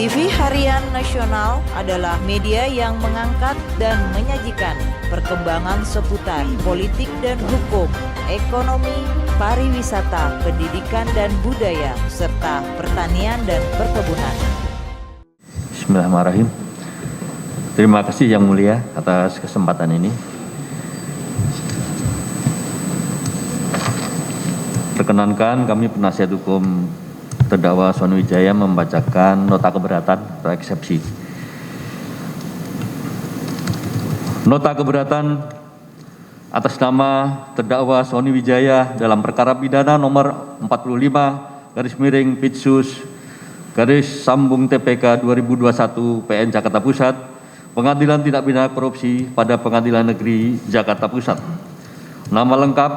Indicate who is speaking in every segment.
Speaker 1: TV Harian Nasional adalah media yang mengangkat dan menyajikan perkembangan seputar politik dan hukum, ekonomi, pariwisata, pendidikan dan budaya, serta pertanian dan perkebunan.
Speaker 2: Bismillahirrahmanirrahim. Terima kasih Yang Mulia atas kesempatan ini. Perkenankan kami penasihat hukum terdakwa Sony Wijaya membacakan nota keberatan atau eksepsi. Nota keberatan atas nama terdakwa Sony Wijaya dalam perkara pidana nomor 45/Pitsus TPK 2021 PN Jakarta Pusat, Pengadilan Tindak Pidana Korupsi pada Pengadilan Negeri Jakarta Pusat. Nama lengkap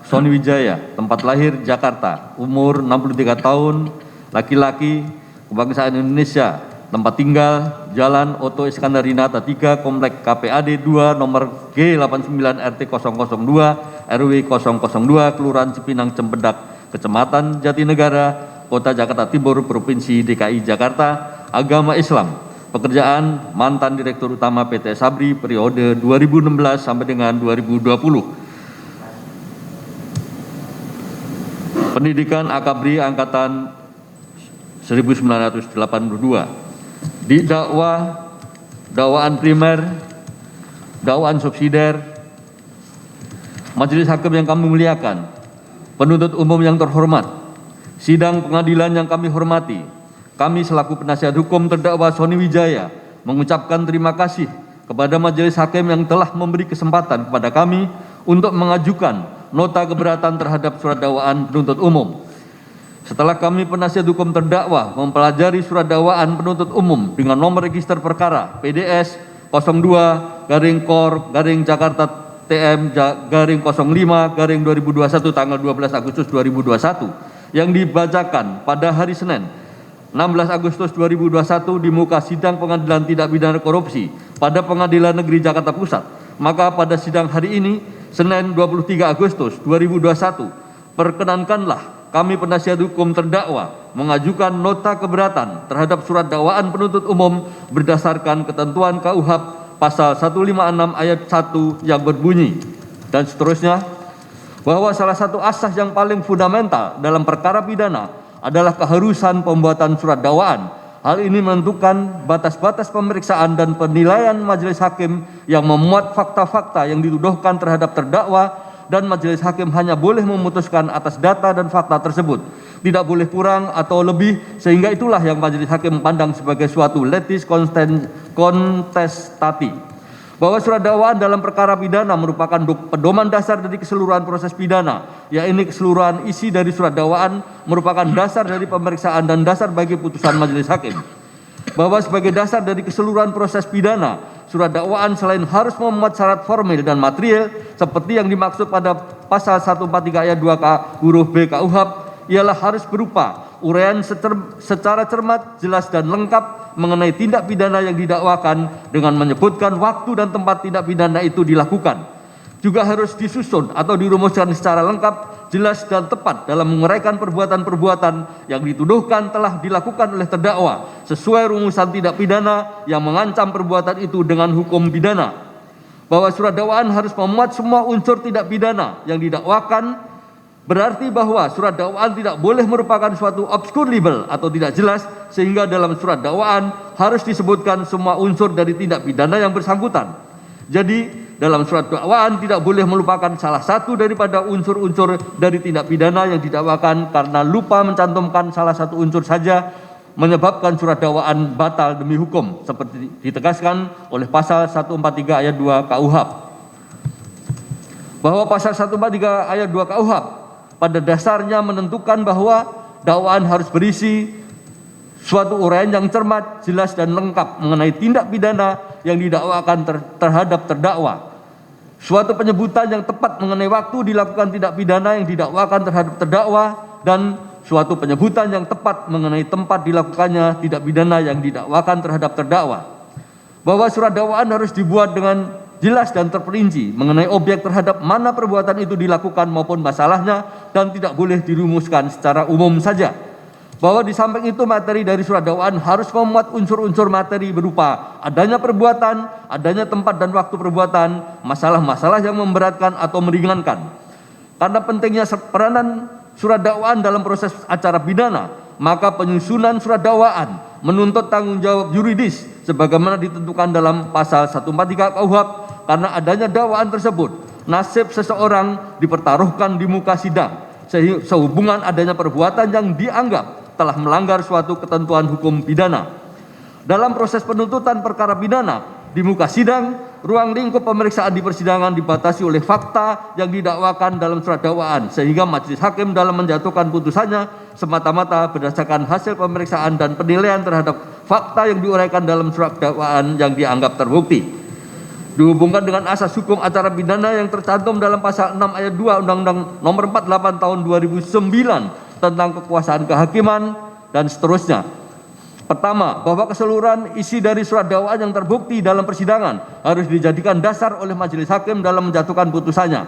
Speaker 2: Sony Wijaya, tempat lahir Jakarta, umur 63 tahun, laki-laki, kebangsaan Indonesia, tempat tinggal Jalan Oto Iskandarina 3, Komplek KPAD 2, nomor G89 RT 002, RW 002, Kelurahan Cipinang Cempedak, Kecamatan Jatinegara, Kota Jakarta Timur, Provinsi DKI Jakarta, agama Islam, pekerjaan mantan Direktur Utama PT Sabri periode 2016 sampai dengan 2020. Pendidikan Akabri angkatan 1982. Didakwa, dakwaan primer, dakwaan subsidiar. Majelis hakim yang kami muliakan, penuntut umum yang terhormat, sidang pengadilan yang kami hormati, kami selaku penasihat hukum terdakwa Sony Wijaya mengucapkan terima kasih kepada majelis hakim yang telah memberi kesempatan kepada kami untuk mengajukan nota keberatan terhadap surat dakwaan penuntut umum. Setelah kami penasihat hukum terdakwa mempelajari surat dakwaan penuntut umum dengan nomor register perkara PDS 02-Kor-Jakarta TM-05-2021 tanggal 12 Agustus 2021 yang dibacakan pada hari Senin 16 Agustus 2021 di muka sidang Pengadilan Tindak Pidana Korupsi pada Pengadilan Negeri Jakarta Pusat. Maka pada sidang hari ini Senin 23 Agustus 2021, perkenankanlah kami penasihat hukum terdakwa mengajukan nota keberatan terhadap surat dakwaan penuntut umum berdasarkan ketentuan KUHP pasal 156 ayat 1 yang berbunyi dan seterusnya, bahwa salah satu asas yang paling fundamental dalam perkara pidana adalah keharusan pembuatan surat dakwaan. Hal ini menentukan batas-batas pemeriksaan dan penilaian majelis hakim yang memuat fakta-fakta yang dituduhkan terhadap terdakwa, dan majelis hakim hanya boleh memutuskan atas data dan fakta tersebut, tidak boleh kurang atau lebih, sehingga itulah yang majelis hakim pandang sebagai suatu litis kontestati. Bahwa surat dakwaan dalam perkara pidana merupakan pedoman dasar dari keseluruhan proses pidana, yaitu keseluruhan isi dari surat dakwaan merupakan dasar dari pemeriksaan dan dasar bagi putusan majelis hakim. Bahwa sebagai dasar dari keseluruhan proses pidana, surat dakwaan selain harus memuat syarat formil dan material seperti yang dimaksud pada pasal 143 ayat 2 huruf B KUHP, ialah harus berupa uraian secara cermat, jelas dan lengkap mengenai tindak pidana yang didakwakan dengan menyebutkan waktu dan tempat tindak pidana itu dilakukan. Juga harus disusun atau dirumuskan secara lengkap, jelas dan tepat dalam menguraikan perbuatan-perbuatan yang dituduhkan telah dilakukan oleh terdakwa sesuai rumusan tindak pidana yang mengancam perbuatan itu dengan hukum pidana. Bahwa surat dakwaan harus memuat semua unsur tindak pidana yang didakwakan, berarti bahwa surat dakwaan tidak boleh merupakan suatu obscure libel atau tidak jelas, sehingga dalam surat dakwaan harus disebutkan semua unsur dari tindak pidana yang bersangkutan. Jadi dalam surat dakwaan tidak boleh melupakan salah satu daripada unsur-unsur dari tindak pidana yang didakwakan karena lupa mencantumkan salah satu unsur saja menyebabkan surat dakwaan batal demi hukum, seperti ditegaskan oleh pasal 143 ayat 2 KUHP. Bahwa pasal 143 ayat 2 KUHP pada dasarnya menentukan bahwa dakwaan harus berisi suatu uraian yang cermat, jelas dan lengkap mengenai tindak pidana yang didakwakan terhadap terdakwa. Suatu penyebutan yang tepat mengenai waktu dilakukan tindak pidana yang didakwakan terhadap terdakwa, dan suatu penyebutan yang tepat mengenai tempat dilakukannya tindak pidana yang didakwakan terhadap terdakwa. Bahwa surat dakwaan harus dibuat dengan jelas dan terperinci mengenai objek terhadap mana perbuatan itu dilakukan maupun masalahnya, dan tidak boleh dirumuskan secara umum saja. bahwa di samping itu materi dari surat dakwaan harus memuat unsur-unsur materi berupa adanya perbuatan, adanya tempat dan waktu perbuatan, masalah-masalah yang memberatkan atau meringankan. Karena pentingnya peranan surat dakwaan dalam proses acara pidana, maka penyusunan surat dakwaan menuntut tanggung jawab yuridis sebagaimana ditentukan dalam pasal 143 KUHP. Karena adanya dakwaan tersebut, nasib seseorang dipertaruhkan di muka sidang sehubungan adanya perbuatan yang dianggap telah melanggar suatu ketentuan hukum pidana. Dalam proses penuntutan perkara pidana di muka sidang, ruang lingkup pemeriksaan di persidangan dibatasi oleh fakta yang didakwakan dalam surat dakwaan, sehingga majelis hakim dalam menjatuhkan putusannya semata-mata berdasarkan hasil pemeriksaan dan penilaian terhadap fakta yang diuraikan dalam surat dakwaan yang dianggap terbukti. Dihubungkan dengan asas hukum acara pidana yang tercantum dalam pasal 6 ayat 2 Undang-Undang Nomor 48 Tahun 2009 tentang kekuasaan kehakiman dan seterusnya. Pertama, bahwa keseluruhan isi dari surat dakwaan yang terbukti dalam persidangan harus dijadikan dasar oleh majelis hakim dalam menjatuhkan putusannya.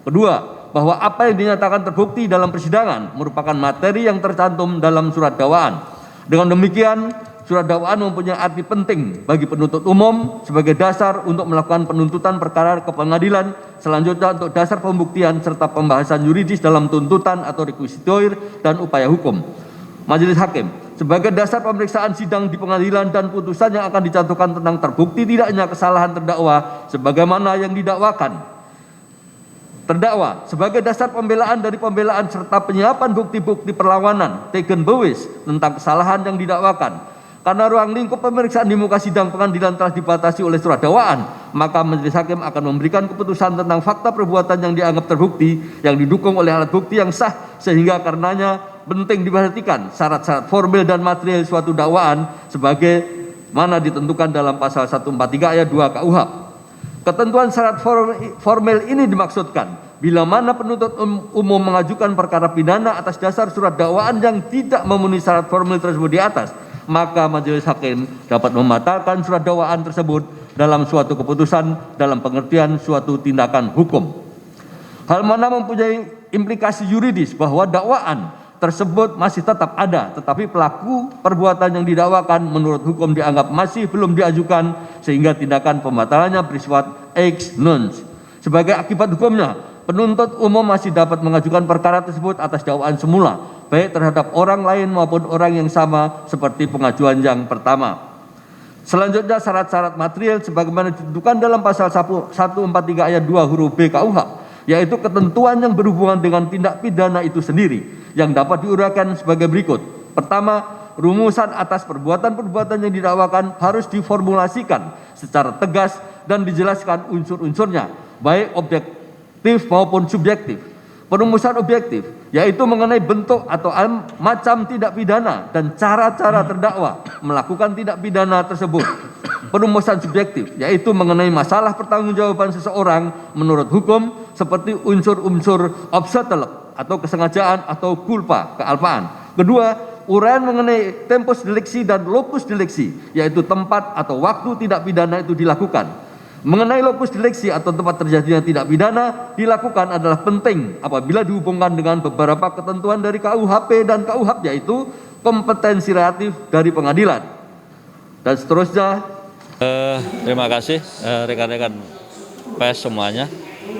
Speaker 2: Kedua, bahwa apa yang dinyatakan terbukti dalam persidangan merupakan materi yang tercantum dalam surat dakwaan. Dengan demikian, surat dakwaan mempunyai arti penting bagi penuntut umum sebagai dasar untuk melakukan penuntutan perkara ke pengadilan, selanjutnya untuk dasar pembuktian serta pembahasan yuridis dalam tuntutan atau requisitoir dan upaya hukum. Majelis hakim sebagai dasar pemeriksaan sidang di pengadilan dan putusan yang akan dicantumkan tentang terbukti tidaknya kesalahan terdakwa sebagaimana yang didakwakan. Terdakwa sebagai dasar pembelaan dari pembelaan serta penyiapan bukti-bukti perlawanan taken bewis tentang kesalahan yang didakwakan. Karena ruang lingkup pemeriksaan di muka sidang pengadilan telah dibatasi oleh surat dakwaan, maka majelis hakim akan memberikan keputusan tentang fakta perbuatan yang dianggap terbukti yang didukung oleh alat bukti yang sah, sehingga karenanya penting diperhatikan syarat-syarat formil dan material suatu dakwaan sebagai mana ditentukan dalam pasal 143 ayat 2 KUHP. Ketentuan syarat formil ini dimaksudkan bila mana penuntut umum mengajukan perkara pidana atas dasar surat dakwaan yang tidak memenuhi syarat formil tersebut di atas, maka majelis hakim dapat membatalkan surat dakwaan tersebut dalam suatu keputusan dalam pengertian suatu tindakan hukum. Hal mana mempunyai implikasi yuridis bahwa dakwaan tersebut masih tetap ada, tetapi pelaku perbuatan yang didakwakan menurut hukum dianggap masih belum diajukan, sehingga tindakan pembatalannya bersifat ex nunc. Sebagai akibat hukumnya, penuntut umum masih dapat mengajukan perkara tersebut atas dakwaan semula, baik terhadap orang lain maupun orang yang sama seperti pengajuan yang pertama. Selanjutnya, syarat-syarat material sebagaimana ditentukan dalam pasal 143 ayat 2 huruf B KUHP, yaitu ketentuan yang berhubungan dengan tindak pidana itu sendiri, yang dapat diuraikan sebagai berikut. Pertama, rumusan atas perbuatan-perbuatan yang didakwakan harus diformulasikan secara tegas dan dijelaskan unsur-unsurnya, baik objektif maupun subjektif. Perumusan objektif yaitu mengenai bentuk atau macam tindak pidana dan cara-cara terdakwa melakukan tindak pidana tersebut. Perumusan subjektif yaitu mengenai masalah pertanggungjawaban seseorang menurut hukum seperti unsur-unsur obstacle atau kesengajaan atau culpa, kealpaan. Kedua, uraian mengenai tempus delicti dan locus delicti, yaitu tempat atau waktu tindak pidana itu dilakukan. Mengenai locus delicti atau tempat terjadinya tindak pidana dilakukan adalah penting apabila dihubungkan dengan beberapa ketentuan dari KUHP dan KUHP, yaitu kompetensi relatif dari pengadilan dan seterusnya.
Speaker 3: Terima kasih rekan-rekan pers semuanya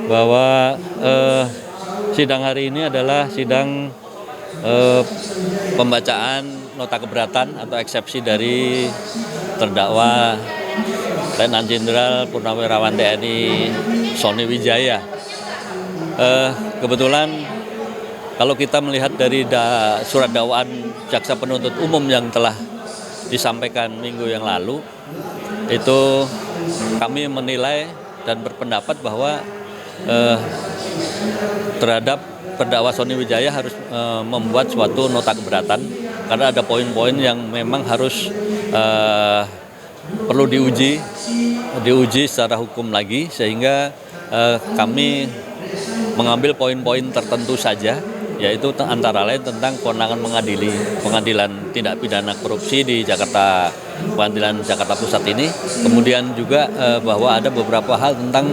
Speaker 3: bahwa sidang hari ini adalah sidang pembacaan nota keberatan atau eksepsi dari terdakwa Letnan Jenderal Purnawirawan TNI Sony Wijaya. Kebetulan kalau kita melihat dari surat dakwaan jaksa penuntut umum yang telah disampaikan minggu yang lalu, itu kami menilai dan berpendapat bahwa terhadap terdakwa Sony Wijaya harus membuat suatu nota keberatan karena ada poin-poin yang memang harus perlu diuji secara hukum lagi, sehingga kami mengambil poin-poin tertentu saja, yaitu antara lain tentang kewenangan pengadilan tindak pidana korupsi di Jakarta, Pengadilan Jakarta Pusat ini, kemudian juga bahwa ada beberapa hal tentang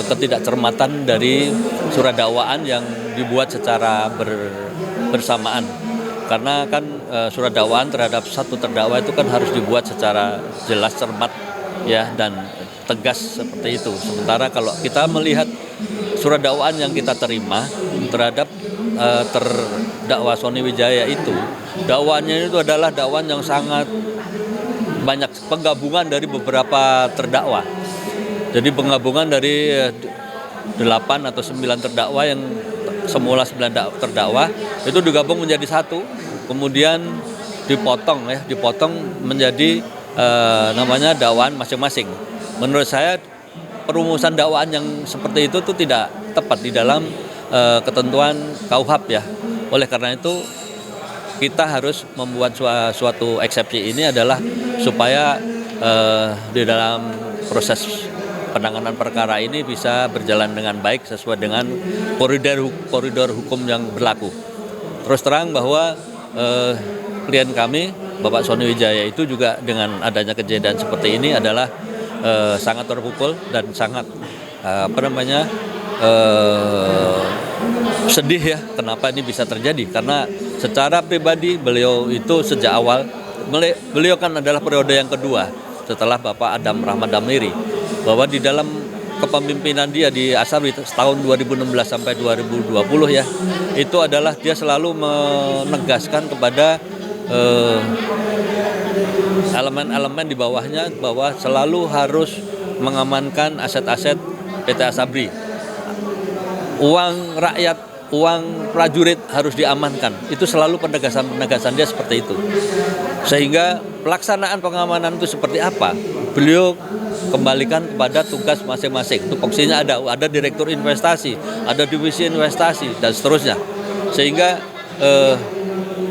Speaker 3: ketidakcermatan dari surat dakwaan yang dibuat secara bersamaan Karena kan surat dakwaan terhadap satu terdakwa itu kan harus dibuat secara jelas, cermat, ya, dan tegas seperti itu. Sementara kalau kita melihat surat dakwaan yang kita terima terhadap terdakwa Sony Wijaya itu, dakwaannya itu adalah dakwaan yang sangat banyak, penggabungan dari beberapa terdakwa. Jadi penggabungan dari 8 atau 9 terdakwa yang semula 9 terdakwa itu digabung menjadi satu, kemudian dipotong menjadi namanya dakwaan masing-masing. Menurut saya perumusan dakwaan yang seperti itu tuh tidak tepat di dalam ketentuan KUHP ya. Oleh karena itu kita harus membuat suatu eksepsi ini adalah supaya di dalam proses penanganan perkara ini bisa berjalan dengan baik sesuai dengan koridor hukum yang berlaku. Terus terang bahwa klien kami Bapak Sony Wijaya itu juga dengan adanya kejadian seperti ini adalah sangat terpukul dan sangat sedih ya kenapa ini bisa terjadi, karena secara pribadi beliau itu sejak awal, beliau kan adalah periode yang kedua setelah Bapak Adam Rahmat Damiri, bahwa di dalam kepemimpinan dia di Asabri tahun 2016 sampai 2020 ya, itu adalah dia selalu menegaskan kepada elemen-elemen di bawahnya bahwa selalu harus mengamankan aset-aset PT Asabri. Uang rakyat, uang prajurit harus diamankan. Itu selalu penegasan dia seperti itu. Sehingga pelaksanaan pengamanan itu seperti apa? Beliau kembalikan kepada tugas masing-masing. Tupoksinya ada direktur investasi, ada divisi investasi dan seterusnya. Sehingga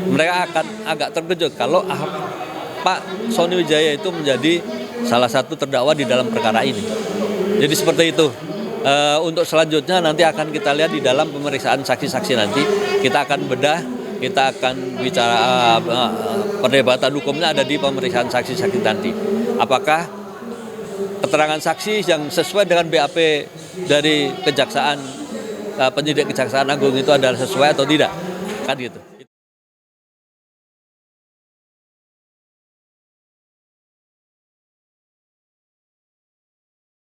Speaker 3: mereka akan agak terkejut kalau Pak Sony Wijaya itu menjadi salah satu terdakwa di dalam perkara ini. Jadi seperti itu. Untuk selanjutnya nanti akan kita lihat di dalam pemeriksaan saksi-saksi nanti. Kita akan bedah, kita akan bicara perdebatan hukumnya ada di pemeriksaan saksi-saksi nanti. Apakah keterangan saksi yang sesuai dengan BAP dari Kejaksaan, penyidik Kejaksaan Agung itu adalah sesuai atau tidak? Kan gitu.